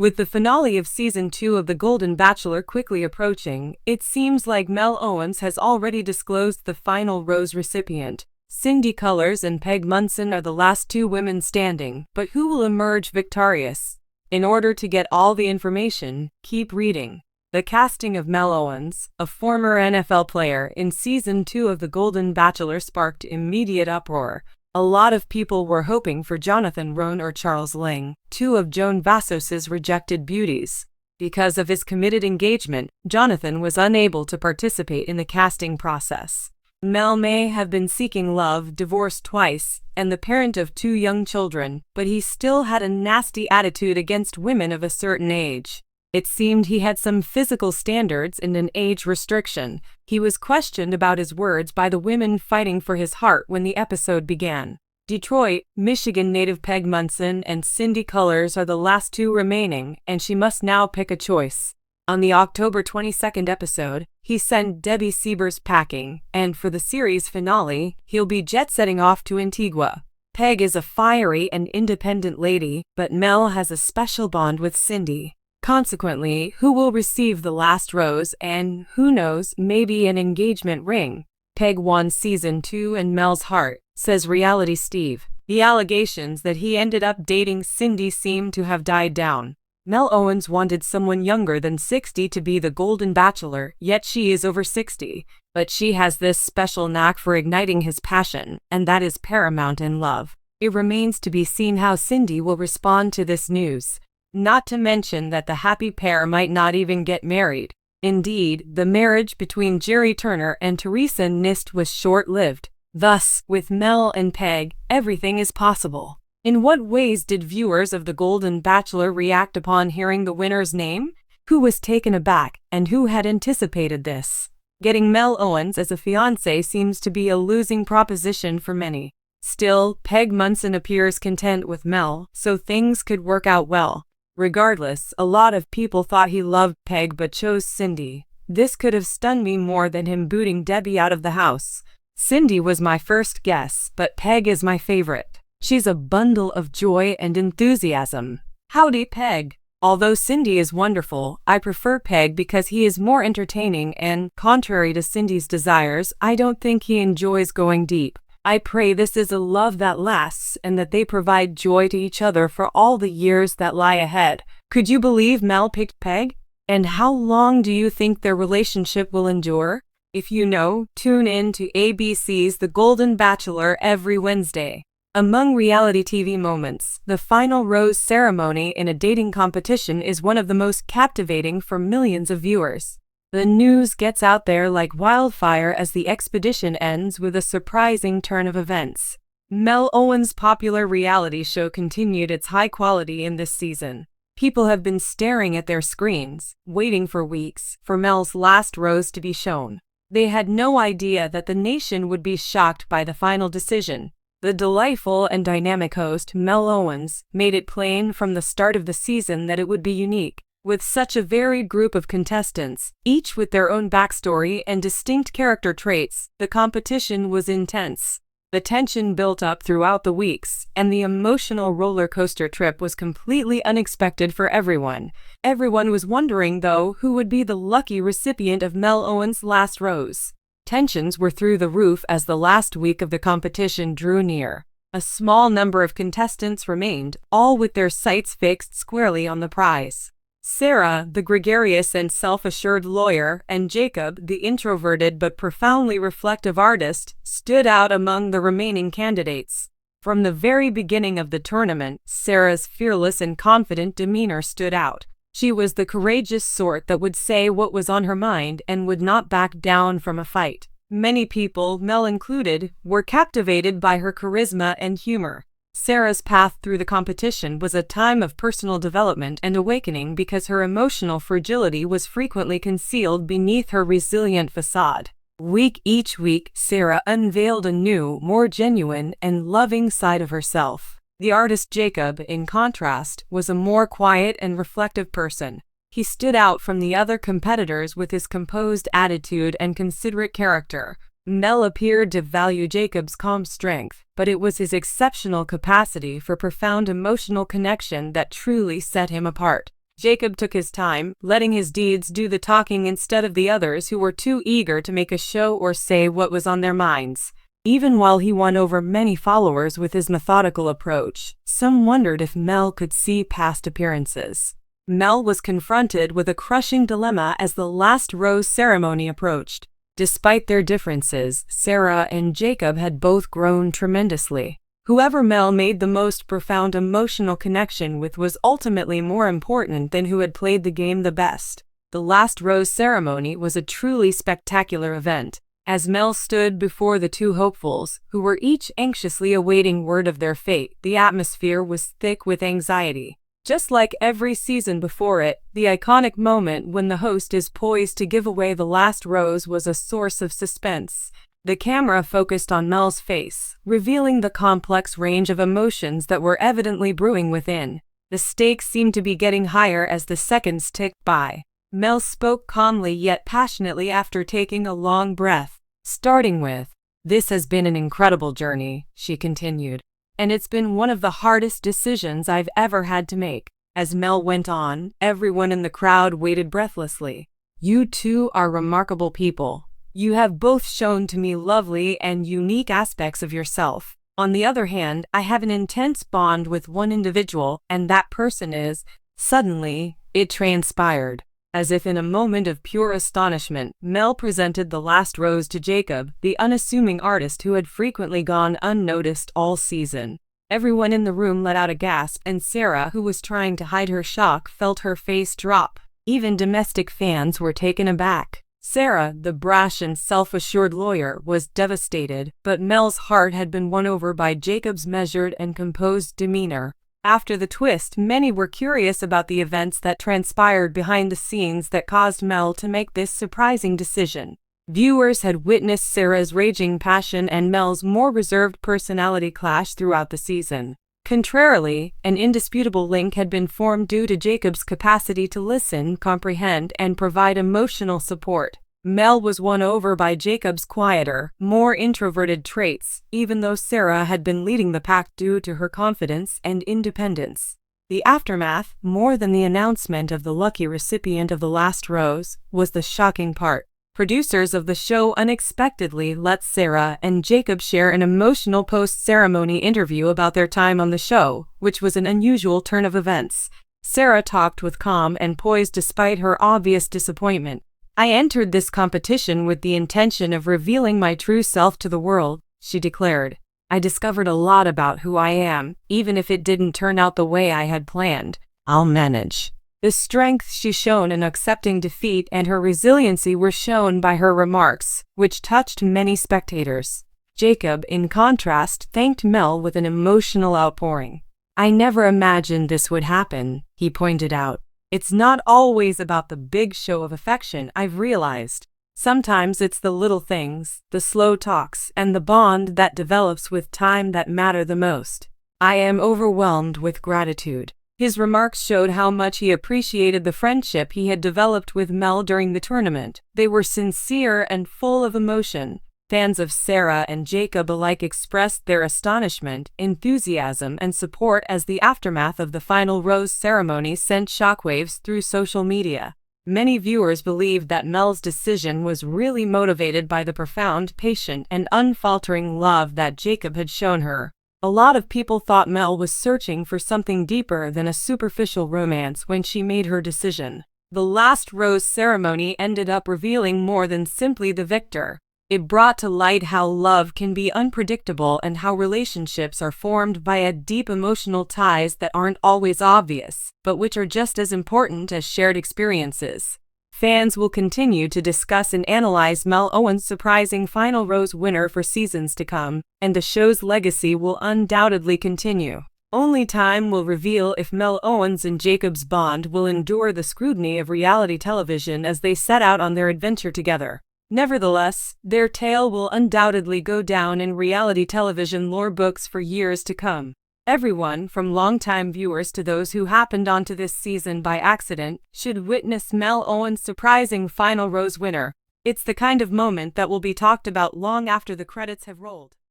With the finale of Season 2 of The Golden Bachelor quickly approaching, it seems like Mel Owens has already disclosed the final rose recipient. Cindy Colors and Peg Munson are the last two women standing, but who will emerge victorious? In order to get all the information, keep reading. The casting of Mel Owens, a former NFL player, in Season 2 of The Golden Bachelor sparked immediate uproar. A lot of people were hoping for Jonathan Roan or Charles Ling, two of Joan Vassos's rejected beauties. Because of his committed engagement, Jonathan was unable to participate in the casting process. Mel may have been seeking love, divorced twice, and the parent of two young children, but he still had a nasty attitude against women of a certain age. It seemed he had some physical standards and an age restriction. He was questioned about his words by the women fighting for his heart when the episode began. Detroit, Michigan native Peg Munson and Cindy Colors are the last two remaining, and she must now pick a choice. On the October 22nd episode, he sent Debbie Siebers packing, and for the series finale, he'll be jet-setting off to Antigua. Peg is a fiery and independent lady, but Mel has a special bond with Cindy. Consequently, who will receive the last rose and, who knows, maybe an engagement ring? Peg won Season 2 and Mel's heart, says Reality Steve. The allegations that he ended up dating Cindy seem to have died down. Mel Owens wanted someone younger than 60 to be the Golden Bachelor, yet she is over 60. But she has this special knack for igniting his passion, and that is paramount in love. It remains to be seen how Cindy will respond to this news. Not to mention that the happy pair might not even get married. Indeed, the marriage between Jerry Turner and Teresa Nist was short-lived. Thus, with Mel and Peg, everything is possible. In what ways did viewers of The Golden Bachelor react upon hearing the winner's name? Who was taken aback, and who had anticipated this? Getting Mel Owens as a fiancé seems to be a losing proposition for many. Still, Peg Munson appears content with Mel, so things could work out well. Regardless, a lot of people thought he loved Peg but chose Cindy. This could have stunned me more than him booting Debbie out of the house. Cindy was my first guess, but Peg is my favorite. She's a bundle of joy and enthusiasm. Howdy, Peg. Although Cindy is wonderful, I prefer Peg because he is more entertaining and, contrary to Cindy's desires, I don't think he enjoys going deep. I pray this is a love that lasts and that they provide joy to each other for all the years that lie ahead. Could you believe Mel picked Peg? And how long do you think their relationship will endure? If you know, tune in to ABC's The Golden Bachelor every Wednesday. Among reality TV moments, the final rose ceremony in a dating competition is one of the most captivating for millions of viewers. The news gets out there like wildfire as the expedition ends with a surprising turn of events. Mel Owens' popular reality show continued its high quality in this season. People have been staring at their screens, waiting for weeks, for Mel's last rose to be shown. They had no idea that the nation would be shocked by the final decision. The delightful and dynamic host, Mel Owens, made it plain from the start of the season that it would be unique. With such a varied group of contestants, each with their own backstory and distinct character traits, the competition was intense. The tension built up throughout the weeks, and the emotional roller coaster trip was completely unexpected for everyone. Everyone was wondering, though, who would be the lucky recipient of Mel Owens' last rose. Tensions were through the roof as the last week of the competition drew near. A small number of contestants remained, all with their sights fixed squarely on the prize. Sarah, the gregarious and self-assured lawyer, and Jacob, the introverted but profoundly reflective artist, stood out among the remaining candidates. From the very beginning of the tournament, Sarah's fearless and confident demeanor stood out. She was the courageous sort that would say what was on her mind and would not back down from a fight. Many people, Mel included, were captivated by her charisma and humor. Sarah's path through the competition was a time of personal development and awakening because her emotional fragility was frequently concealed beneath her resilient facade. Each week, Sarah unveiled a new, more genuine, and loving side of herself. The artist Jacob, in contrast, was a more quiet and reflective person. He stood out from the other competitors with his composed attitude and considerate character. Mel appeared to value Jacob's calm strength, but it was his exceptional capacity for profound emotional connection that truly set him apart. Jacob took his time, letting his deeds do the talking instead of the others who were too eager to make a show or say what was on their minds. Even while he won over many followers with his methodical approach, some wondered if Mel could see past appearances. Mel was confronted with a crushing dilemma as the last rose ceremony approached. Despite their differences, Sarah and Jacob had both grown tremendously. Whoever Mel made the most profound emotional connection with was ultimately more important than who had played the game the best. The last rose ceremony was a truly spectacular event. As Mel stood before the two hopefuls, who were each anxiously awaiting word of their fate, the atmosphere was thick with anxiety. Just like every season before it, the iconic moment when the host is poised to give away the last rose was a source of suspense. The camera focused on Mel's face, revealing the complex range of emotions that were evidently brewing within. The stakes seemed to be getting higher as the seconds ticked by. Mel spoke calmly yet passionately after taking a long breath. Starting with, "This has been an incredible journey," she continued. "And it's been one of the hardest decisions I've ever had to make." As Mel went on, everyone in the crowd waited breathlessly. "You two are remarkable people. You have both shown to me lovely and unique aspects of yourself. On the other hand, I have an intense bond with one individual, and that person is..." Suddenly, it transpired. As if in a moment of pure astonishment, Mel presented the last rose to Jacob, the unassuming artist who had frequently gone unnoticed all season. Everyone in the room let out a gasp, and Sarah, who was trying to hide her shock, felt her face drop. Even domestic fans were taken aback. Sarah, the brash and self-assured lawyer, was devastated, but Mel's heart had been won over by Jacob's measured and composed demeanor. After the twist, many were curious about the events that transpired behind the scenes that caused Mel to make this surprising decision. Viewers had witnessed Sarah's raging passion and Mel's more reserved personality clash throughout the season. Contrarily, an indisputable link had been formed due to Jacob's capacity to listen, comprehend, and provide emotional support. Mel was won over by Jacob's quieter, more introverted traits, even though Sarah had been leading the pack due to her confidence and independence. The aftermath, more than the announcement of the lucky recipient of the last rose, was the shocking part. Producers of the show unexpectedly let Sarah and Jacob share an emotional post-ceremony interview about their time on the show, which was an unusual turn of events. Sarah talked with calm and poise despite her obvious disappointment. "I entered this competition with the intention of revealing my true self to the world," she declared. "I discovered a lot about who I am, even if it didn't turn out the way I had planned. I'll manage." The strength she showed in accepting defeat and her resiliency were shown by her remarks, which touched many spectators. Jacob, in contrast, thanked Mel with an emotional outpouring. "I never imagined this would happen," he pointed out. "It's not always about the big show of affection, I've realized. Sometimes it's the little things, the slow talks, and the bond that develops with time that matter the most. I am overwhelmed with gratitude." His remarks showed how much he appreciated the friendship he had developed with Mel during the tournament. They were sincere and full of emotion. Fans of Sarah and Jacob alike expressed their astonishment, enthusiasm, and support as the aftermath of the final rose ceremony sent shockwaves through social media. Many viewers believed that Mel's decision was really motivated by the profound, patient, and unfaltering love that Jacob had shown her. A lot of people thought Mel was searching for something deeper than a superficial romance when she made her decision. The last rose ceremony ended up revealing more than simply the victor. It brought to light how love can be unpredictable and how relationships are formed via deep emotional ties that aren't always obvious, but which are just as important as shared experiences. Fans will continue to discuss and analyze Mel Owens' surprising final rose winner for seasons to come, and the show's legacy will undoubtedly continue. Only time will reveal if Mel Owens and Jacob's bond will endure the scrutiny of reality television as they set out on their adventure together. Nevertheless, their tale will undoubtedly go down in reality television lore books for years to come. Everyone, from longtime viewers to those who happened onto this season by accident, should witness Mel Owens' surprising final rose winner. It's the kind of moment that will be talked about long after the credits have rolled.